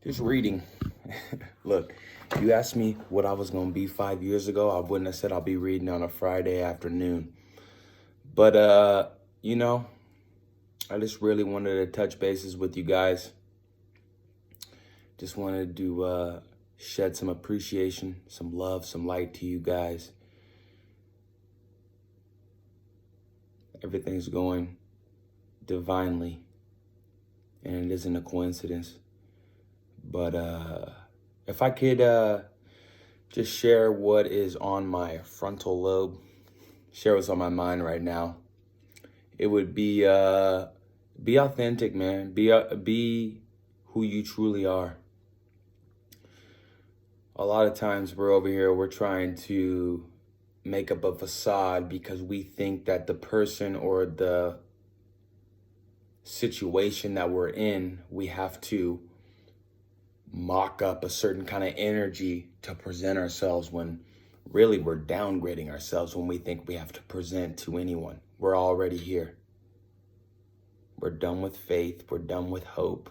Just reading. Look, you asked me what I was going to be 5 years ago. I wouldn't have said I'll be reading on a Friday afternoon. But, I just really wanted to touch bases with you guys. Just wanted to shed some appreciation, some love, some light to you guys. Everything's going divinely, and it isn't a coincidence. But if I could just share what is on my frontal lobe, share what's on my mind right now, it would be authentic, man. Be who you truly are. A lot of times we're over here, we're trying to make up a facade because we think that the person or the situation that we're in, we have to mock up a certain kind of energy to present ourselves, when really we're downgrading ourselves when we think we have to present to anyone. We're already here. We're done with faith. We're done with hope.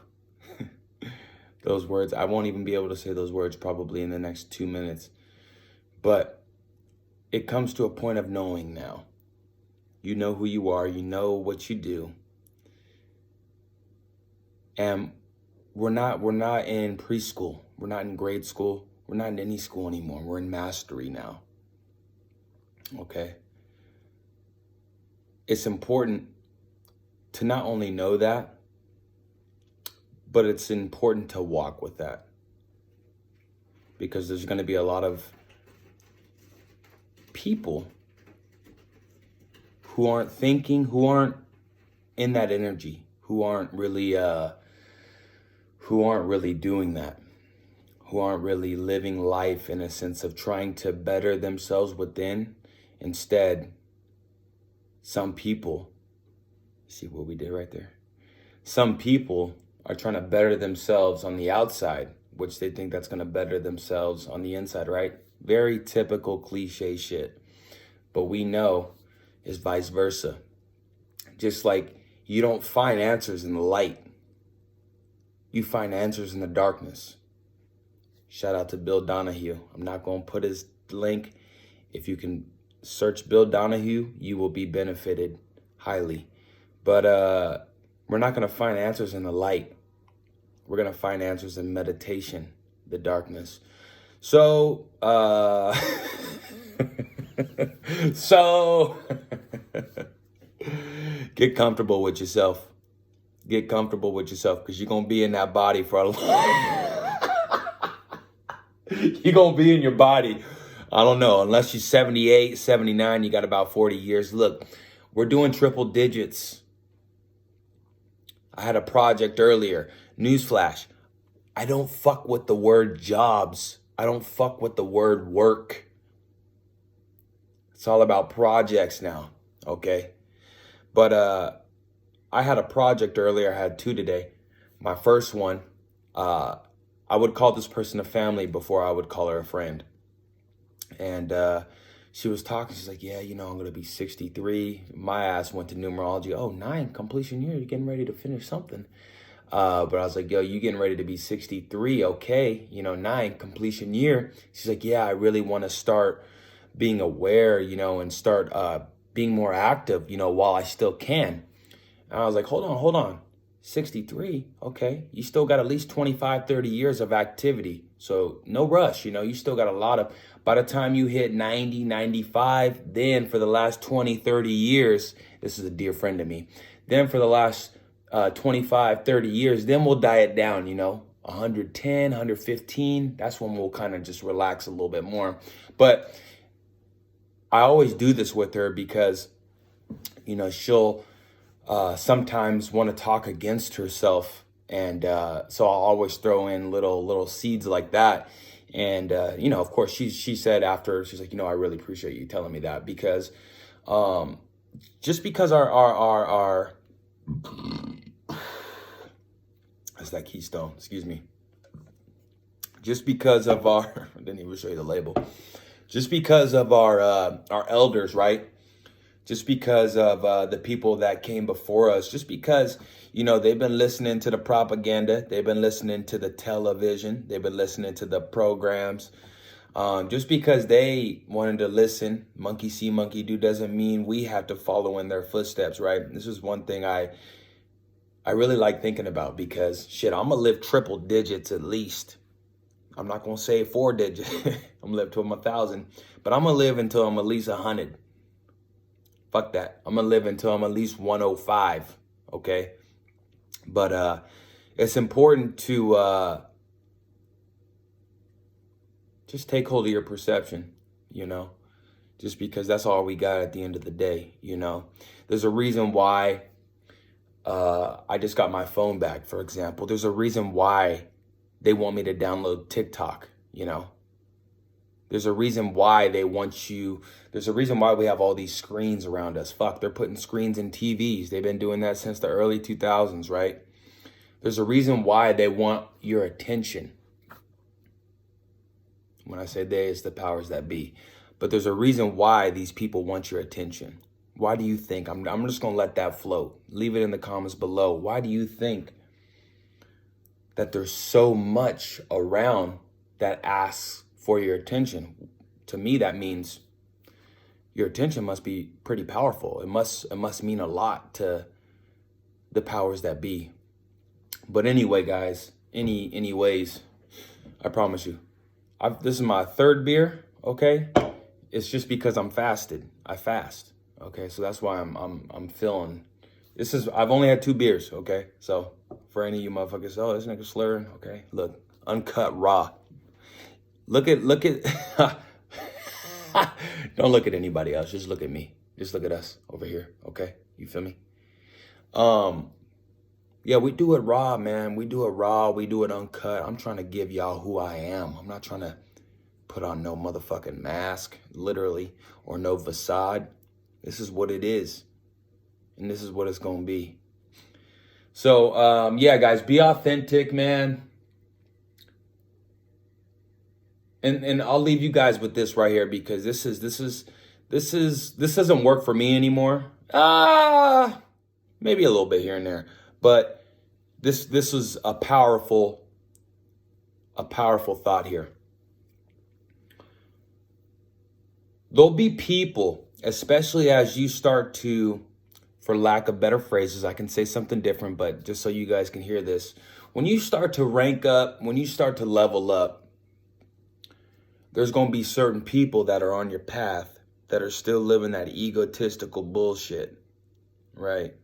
Those words, I won't even be able to say those words probably in the next 2 minutes. But it comes to a point of knowing now. You know who you are. You know what you do. And we're not in preschool. We're not in grade school. We're not in any school anymore. We're in mastery now. Okay? It's important to not only know that, but it's important to walk with that. Because there's going to be a lot of people who aren't thinking, who aren't in that energy, who aren't really doing that, who aren't really living life in a sense of trying to better themselves within. Instead, some people, see what we did right there? Some people are trying to better themselves on the outside, which they think that's going to better themselves on the inside, right? Very typical cliche shit. But we know it's vice versa. Just like you don't find answers in the light, you find answers in the darkness. Shout out to Bill Donahue. I'm not going to put his link. If you can search Bill Donahue, you will be benefited highly. But we're not going to find answers in the light. We're going to find answers in meditation, the darkness. So, get comfortable with yourself. Get comfortable with yourself, because you're going to be in that body for a long You're going to be in your body, I don't know, unless you're 78, 79, you got about 40 years. Look, we're doing triple digits. I had a project earlier. Newsflash. I don't fuck with the word jobs. I don't fuck with the word work. It's all about projects now, okay? But I had a project earlier. I had two today. My first one, I would call this person a family before I would call her a friend. And she was talking. She's like, yeah, I'm going to be 63. My ass went to numerology. Oh, 9, completion year. You're getting ready to finish something. But I was like, yo, you getting ready to be 63. Okay. 9, completion year. She's like, yeah, I really want to start being aware, and start being more active, while I still can. And I was like, hold on. 63. Okay. You still got at least 25, 30 years of activity. So no rush, you still got a lot of, by the time you hit 90, 95, then for the last 20, 30 years, this is a dear friend of me. Then for the last 25, 30 years, then we'll diet down, 110, 115. That's when we'll kind of just relax a little bit more. But I always do this with her because, she'll sometimes want to talk against herself. And so I'll always throw in little seeds like that. And, of course, she said after, she's like, I really appreciate you telling me that, because just because our that's that Keystone, excuse me. Just because of I didn't even show you the label. Just because of our elders, right? just because of the people that came before us, just because, they've been listening to the propaganda, they've been listening to the television, they've been listening to the programs. Just because they wanted to listen, monkey see, monkey do, doesn't mean we have to follow in their footsteps, right? This is one thing I really like thinking about, because shit, I'm gonna live triple digits at least. I'm not gonna say 4 digits. I'm gonna live to 1,000, but I'm gonna live until I'm at least 100. Fuck that. I'm gonna live until I'm at least 105. Okay. But it's important to just take hold of your perception, just because that's all we got at the end of the day. There's a reason why I just got my phone back, for example. There's a reason why they want me to download TikTok, There's a reason why they want you. There's a reason why we have all these screens around us. Fuck, they're putting screens in TVs. They've been doing that since the early 2000s, right? There's a reason why they want your attention. When I say they, it's the powers that be. But there's a reason why these people want your attention. Why do you think? I'm just going to let that float. Leave it in the comments below. Why do you think that there's so much around that asks for your attention? To me, that means your attention must be pretty powerful. It must mean a lot to the powers that be. But anyway, guys, anyways, I promise you, this is my 3rd beer. Okay, it's just because I'm fasted. I fast. Okay, so that's why I'm feeling. I've only had 2 beers. Okay, so for any of you motherfuckers, oh, this nigga slurring. Okay, look, uncut raw. Look at. Don't look at anybody else. Just look at me. Just look at us over here. Okay, you feel me? Yeah, we do it raw, man. We do it raw. We do it uncut. I'm trying to give y'all who I am. I'm not trying to put on no motherfucking mask, literally, or no facade. This is what it is, and this is what it's gonna be. So, yeah, guys, be authentic, man. And I'll leave you guys with this right here, because this doesn't work for me anymore. Maybe a little bit here and there, but this is a powerful thought here. There'll be people, especially as you start to, for lack of better phrases, I can say something different, but just so you guys can hear this. When you start to rank up, when you start to level up, there's going to be certain people that are on your path that are still living that egotistical bullshit, right?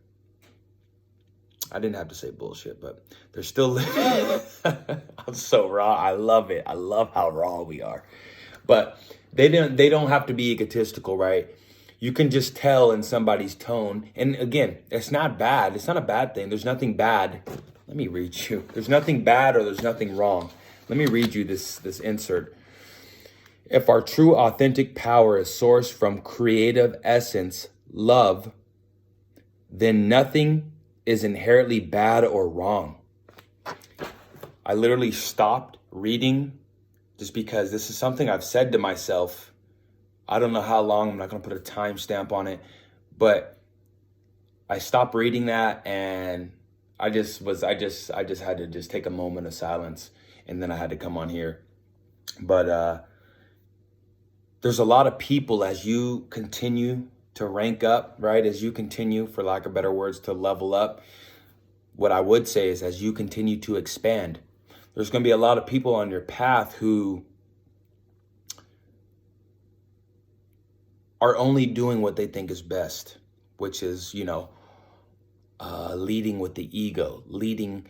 I didn't have to say bullshit, but they're still living. I'm so raw. I love it. I love how raw we are. But they don't have to be egotistical, right? You can just tell in somebody's tone. And again, it's not bad. It's not a bad thing. There's nothing bad. Let me read you. There's nothing bad or there's nothing wrong. Let me read you this insert. If our true authentic power is sourced from creative essence, love, then nothing is inherently bad or wrong. I literally stopped reading just because this is something I've said to myself. I don't know how long. I'm not going to put a timestamp on it, but I stopped reading that, and I just had to just take a moment of silence, and then I had to come on here. But there's a lot of people, as you continue to rank up, right? As you continue, for lack of better words, to level up, what I would say is as you continue to expand, there's going to be a lot of people on your path who are only doing what they think is best, which is, leading with the ego, leading,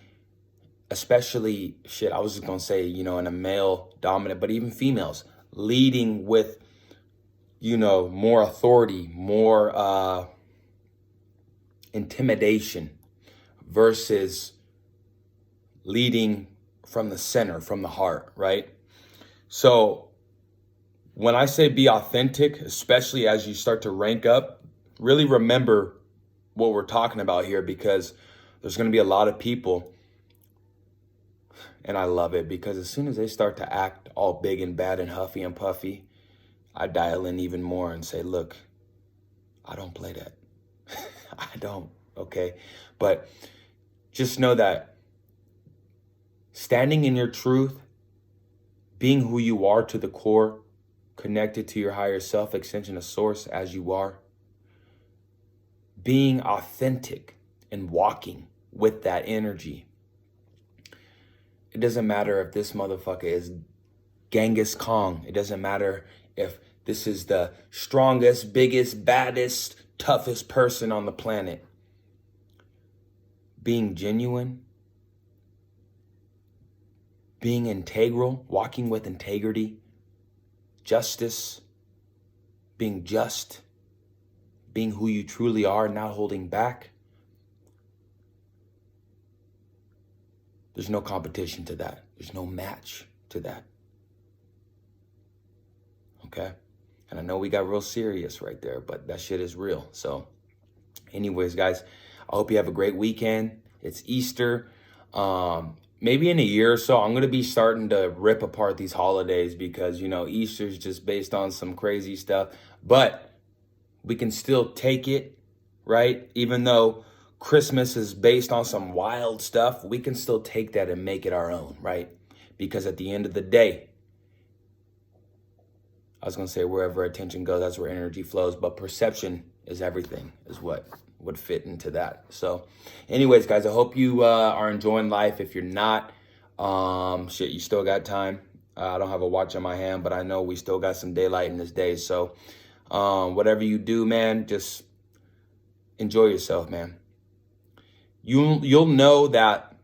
especially, I was just going to say, in a male dominant, but even females, leading with, more authority, more intimidation versus leading from the center, from the heart, right? So when I say be authentic, especially as you start to rank up, really remember what we're talking about here, because there's going to be a lot of people. And I love it, because as soon as they start to act all big and bad and huffy and puffy, I dial in even more and say, look, I don't play that. I don't, okay? But just know that standing in your truth, being who you are to the core, connected to your higher self, extension of source as you are, being authentic and walking with that energy. It doesn't matter if this motherfucker is Genghis Khan. It doesn't matter if this is the strongest, biggest, baddest, toughest person on the planet. Being genuine, being integral, walking with integrity, justice, being just, being who you truly are, not holding back. There's no competition to that. There's no match to that. Okay? And I know we got real serious right there, but that shit is real. So anyways, guys, I hope you have a great weekend. It's Easter. Maybe in a year or so, I'm going to be starting to rip apart these holidays because, you know, Easter's just based on some crazy stuff. But we can still take it, right? Even though Christmas is based on some wild stuff, we can still take that and make it our own, right? Because at the end of the day, I was going to say wherever attention goes, that's where energy flows. But perception is everything, is what would fit into that. So anyways, guys, I hope you are enjoying life. If you're not, shit, you still got time. I don't have a watch on my hand, but I know we still got some daylight in this day. So whatever you do, man, just enjoy yourself, man. You'll know that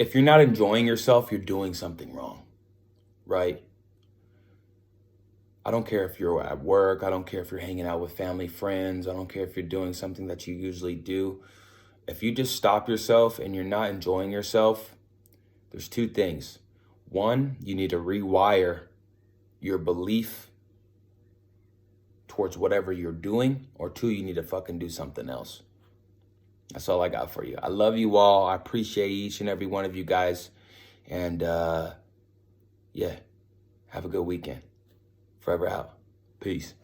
if you're not enjoying yourself, you're doing something wrong, right? I don't care if you're at work. I don't care if you're hanging out with family, friends. I don't care if you're doing something that you usually do. If you just stop yourself and you're not enjoying yourself, there's two things. One, you need to rewire your belief towards whatever you're doing. Or two, you need to fucking do something else. That's all I got for you. I love you all. I appreciate each and every one of you guys. And yeah, have a good weekend. Forever out. Peace.